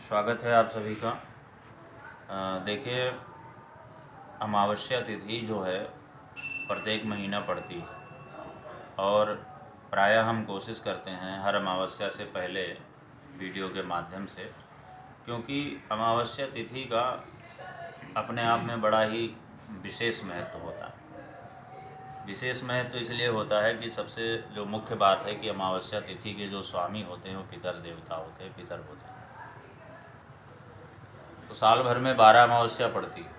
स्वागत है आप सभी का। देखिए, अमावस्या तिथि जो है प्रत्येक महीना पड़ती है और प्रायः हम कोशिश करते हैं हर अमावस्या से पहले वीडियो के माध्यम से, क्योंकि अमावस्या तिथि का अपने आप में बड़ा ही विशेष महत्व होता है। विशेष महत्व इसलिए होता है कि सबसे जो मुख्य बात है कि अमावस्या तिथि के जो स्वामी होते हैं वो पितर देवता होते हैं, पितर होते हैं। तो साल भर में 12 अमावस्या पड़ती है,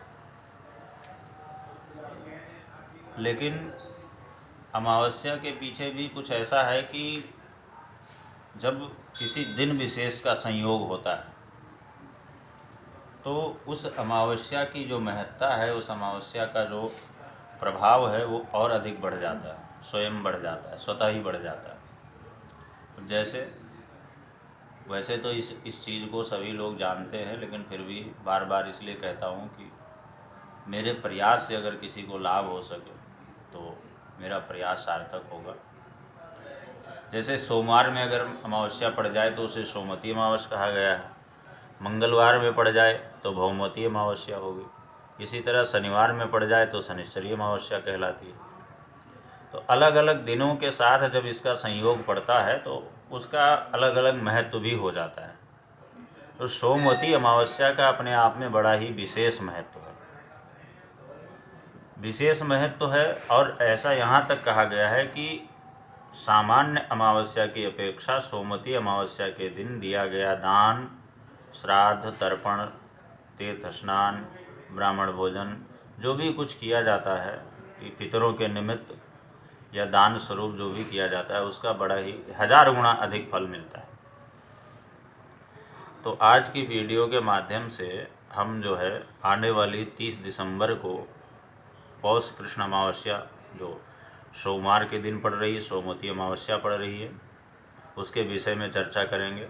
लेकिन अमावस्या के पीछे भी कुछ ऐसा है कि जब किसी दिन विशेष का संयोग होता है तो उस अमावस्या की जो महत्ता है, उस अमावस्या का जो प्रभाव है वो और अधिक बढ़ जाता है, स्वयं बढ़ जाता है, स्वतः ही बढ़ जाता है। जैसे वैसे तो इस चीज़ को सभी लोग जानते हैं, लेकिन फिर भी बार बार इसलिए कहता हूँ कि मेरे प्रयास से अगर किसी को लाभ हो सके तो मेरा प्रयास सार्थक होगा। जैसे सोमवार में अगर अमावस्या पड़ जाए तो उसे सोमवती अमावस्या कहा गया है, मंगलवार में पड़ जाए तो भौमवती अमावस्या होगी, इसी तरह शनिवार में पड़ जाए तो शनिश्चरी अमावस्या कहलाती है। तो अलग अलग दिनों के साथ जब इसका संयोग पड़ता है तो उसका अलग अलग महत्व भी हो जाता है। तो सोमवती अमावस्या का अपने आप में बड़ा ही विशेष महत्व है, विशेष महत्व है। और ऐसा यहाँ तक कहा गया है कि सामान्य अमावस्या की अपेक्षा सोमवती अमावस्या के दिन दिया गया दान, श्राद्ध, तर्पण, तीर्थ स्नान, ब्राह्मण भोजन, जो भी कुछ किया जाता है कि पितरों के निमित्त या दान स्वरूप जो भी किया जाता है उसका बड़ा ही 1000 गुना अधिक फल मिलता है। तो आज की वीडियो के माध्यम से हम जो है आने वाली 30 दिसंबर को पौष कृष्ण अमावस्या जो सोमवार के दिन पड़ रही है, सोमवती अमावस्या पड़ रही है, उसके विषय में चर्चा करेंगे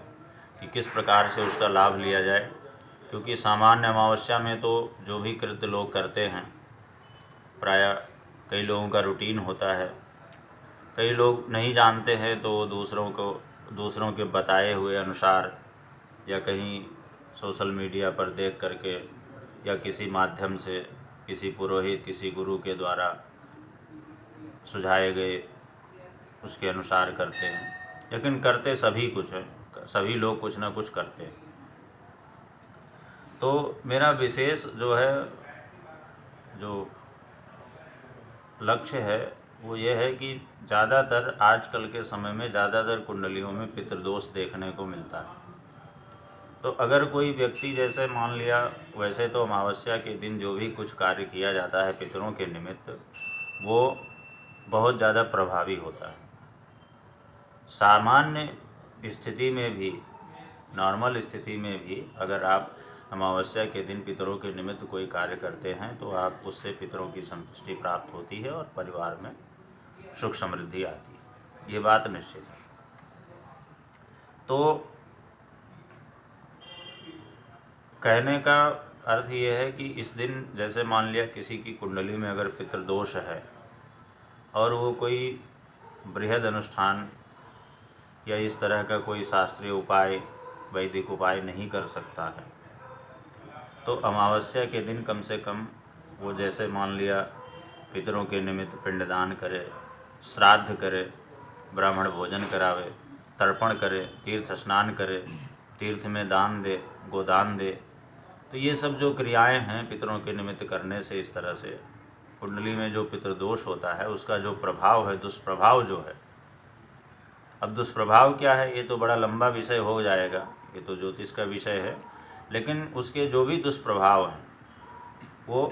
कि किस प्रकार से उसका लाभ लिया जाए। क्योंकि सामान्य अमावस्या में तो जो भी कृत्य लोग करते हैं, प्रायः कई लोगों का रूटीन होता है, कई लोग नहीं जानते हैं तो दूसरों के बताए हुए अनुसार या कहीं सोशल मीडिया पर देख करके या किसी माध्यम से, किसी पुरोहित, किसी गुरु के द्वारा सुझाए गए उसके अनुसार करते हैं। लेकिन करते सभी कुछ है, सभी लोग कुछ ना कुछ करते हैं। तो मेरा विशेष जो है जो लक्ष्य है वो ये है कि ज़्यादातर आजकल के समय में ज़्यादातर कुंडलियों में पितृदोष देखने को मिलता है। तो अगर कोई व्यक्ति, जैसे मान लिया, वैसे तो अमावस्या के दिन जो भी कुछ कार्य किया जाता है पितरों के निमित्त वो बहुत ज़्यादा प्रभावी होता है। सामान्य स्थिति में भी, नॉर्मल स्थिति में भी अगर आप अमावस्या के दिन पितरों के निमित्त कोई कार्य करते हैं तो आप उससे पितरों की संतुष्टि प्राप्त होती है और परिवार में सुख समृद्धि आती है, ये बात निश्चित है। तो कहने का अर्थ ये है कि इस दिन, जैसे मान लिया किसी की कुंडली में अगर पितृदोष है और वो कोई बृहद अनुष्ठान या इस तरह का कोई शास्त्रीय उपाय, वैदिक उपाय नहीं कर सकता है, तो अमावस्या के दिन कम से कम वो, जैसे मान लिया पितरों के निमित्त पिंडदान करे, श्राद्ध करे, ब्राह्मण भोजन करावे, तर्पण करे, तीर्थ स्नान करे, तीर्थ में दान दे, गोदान दे। तो ये सब जो क्रियाएं हैं पितरों के निमित्त करने से, इस तरह से कुंडली में जो पितृदोष होता है उसका जो प्रभाव है, दुष्प्रभाव जो है, अब दुष्प्रभाव क्या है ये तो बड़ा लंबा विषय हो जाएगा, ये तो ज्योतिष का विषय है, लेकिन उसके जो भी दुष्प्रभाव हैं वो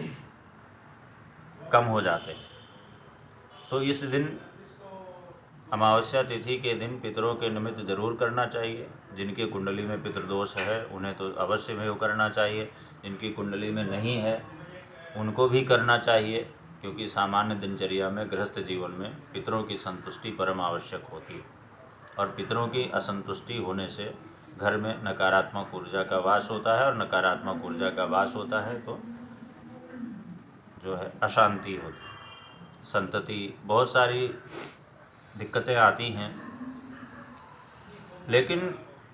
कम हो जाते हैं। तो इस दिन, अमावस्या तिथि के दिन पितरों के निमित्त जरूर करना चाहिए। जिनकी कुंडली में पितृदोष है उन्हें तो अवश्य में वो करना चाहिए, जिनकी कुंडली में नहीं है उनको भी करना चाहिए, क्योंकि सामान्य दिनचर्या में, गृहस्थ जीवन में पितरों की संतुष्टि परम आवश्यक होती है। और पितरों की असंतुष्टि होने से घर में नकारात्मक ऊर्जा का वास होता है, और नकारात्मक ऊर्जा का वास होता है तो जो है अशांति होती है, संतति, बहुत सारी दिक्कतें आती हैं। लेकिन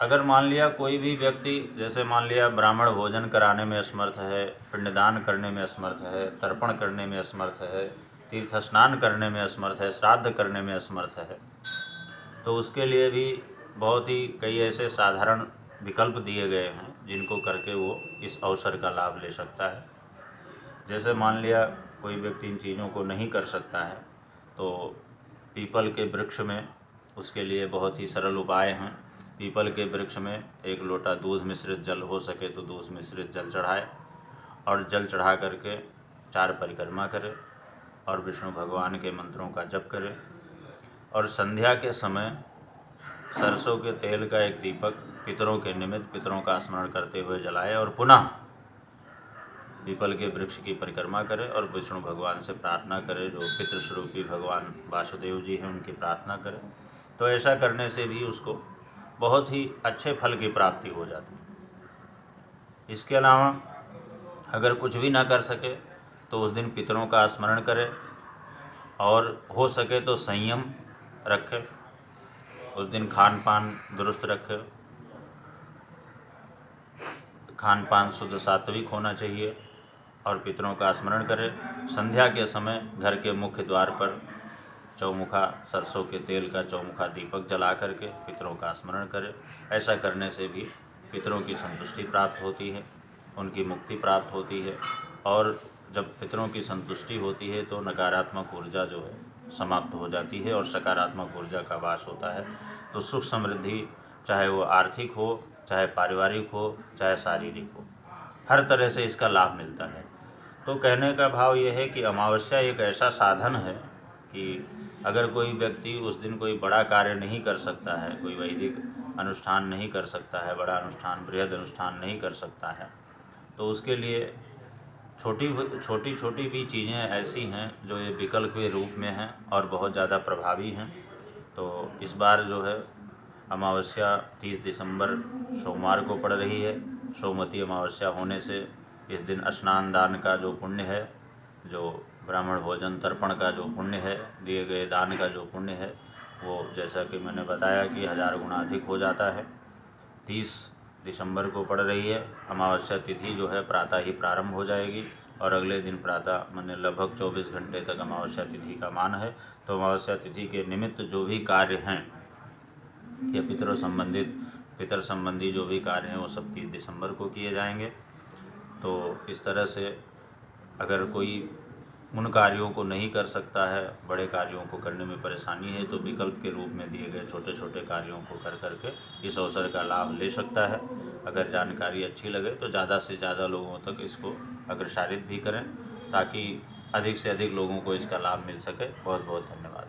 अगर मान लिया कोई भी व्यक्ति, जैसे मान लिया ब्राह्मण भोजन कराने में असमर्थ है, पिंडदान करने में असमर्थ है, तर्पण करने में असमर्थ है, तीर्थ स्नान करने में असमर्थ है, श्राद्ध करने में असमर्थ है, तो उसके लिए भी बहुत ही कई ऐसे साधारण विकल्प दिए गए हैं जिनको करके वो इस अवसर का लाभ ले सकता है। जैसे मान लिया कोई व्यक्ति इन चीज़ों को नहीं कर सकता है तो पीपल के वृक्ष में उसके लिए बहुत ही सरल उपाय हैं। पीपल के वृक्ष में 1 लोटा दूध मिश्रित जल, हो सके तो दूध मिश्रित जल चढ़ाए और जल चढ़ा करके 4 परिक्रमा करे और विष्णु भगवान के मंत्रों का जप करे और संध्या के समय सरसों के तेल का एक दीपक पितरों के निमित्त पितरों का स्मरण करते हुए जलाए और पुनः पीपल के वृक्ष की परिक्रमा करे और विष्णु भगवान से प्रार्थना करे, जो पितृस्वरूपी भगवान वासुदेव जी हैं उनकी प्रार्थना करे। तो ऐसा करने से भी उसको बहुत ही अच्छे फल की प्राप्ति हो जाती है। इसके अलावा अगर कुछ भी ना कर सके तो उस दिन पितरों का स्मरण करे और हो सके तो संयम रखे, उस दिन खान पान दुरुस्त रखे, खान पान शुद्ध सात्विक होना चाहिए और पितरों का स्मरण करे। संध्या के समय घर के मुख्य द्वार पर चौमुखा सरसों के तेल का चौमुखा दीपक जला करके पितरों का स्मरण करे। ऐसा करने से भी पितरों की संतुष्टि प्राप्त होती है, उनकी मुक्ति प्राप्त होती है और जब पितरों की संतुष्टि होती है तो नकारात्मक ऊर्जा जो है समाप्त हो जाती है और सकारात्मक ऊर्जा का वास होता है। तो सुख समृद्धि, चाहे वो आर्थिक हो, चाहे पारिवारिक हो, चाहे शारीरिक हो, हर तरह से इसका लाभ मिलता है। तो कहने का भाव ये है कि अमावस्या एक ऐसा साधन है कि अगर कोई व्यक्ति उस दिन कोई बड़ा कार्य नहीं कर सकता है, कोई वैदिक अनुष्ठान नहीं कर सकता है, बड़ा अनुष्ठान, बृहद अनुष्ठान नहीं कर सकता है, तो उसके लिए छोटी छोटी भी चीज़ें ऐसी हैं जो ये विकल्प के रूप में हैं और बहुत ज़्यादा प्रभावी हैं। तो इस बार जो है अमावस्या 30 दिसंबर सोमवार को पड़ रही है। सोमवती अमावस्या होने से इस दिन स्नान दान का जो पुण्य है, जो ब्राह्मण भोजन तर्पण का जो पुण्य है, दिए गए दान का जो पुण्य है, वो जैसा कि मैंने बताया कि 1000 गुना अधिक हो जाता है। 30 दिसंबर को पड़ रही है। अमावस्या तिथि जो है प्रातः ही प्रारंभ हो जाएगी और अगले दिन प्रातः माने लगभग 24 घंटे तक अमावस्या तिथि का मान है। तो अमावस्या तिथि के निमित्त जो भी कार्य हैं या पितर संबंधी जो भी कार्य हैं वो सब 30 दिसंबर को किए जाएंगे। तो इस तरह से अगर कोई उन कार्यों को नहीं कर सकता है, बड़े कार्यों को करने में परेशानी है, तो विकल्प के रूप में दिए गए छोटे छोटे कार्यों को कर करके इस अवसर का लाभ ले सकता है। अगर जानकारी अच्छी लगे तो ज़्यादा से ज़्यादा लोगों तक इसको अग्रसारित भी करें ताकि अधिक से अधिक लोगों को इसका लाभ मिल सके। बहुत बहुत धन्यवाद।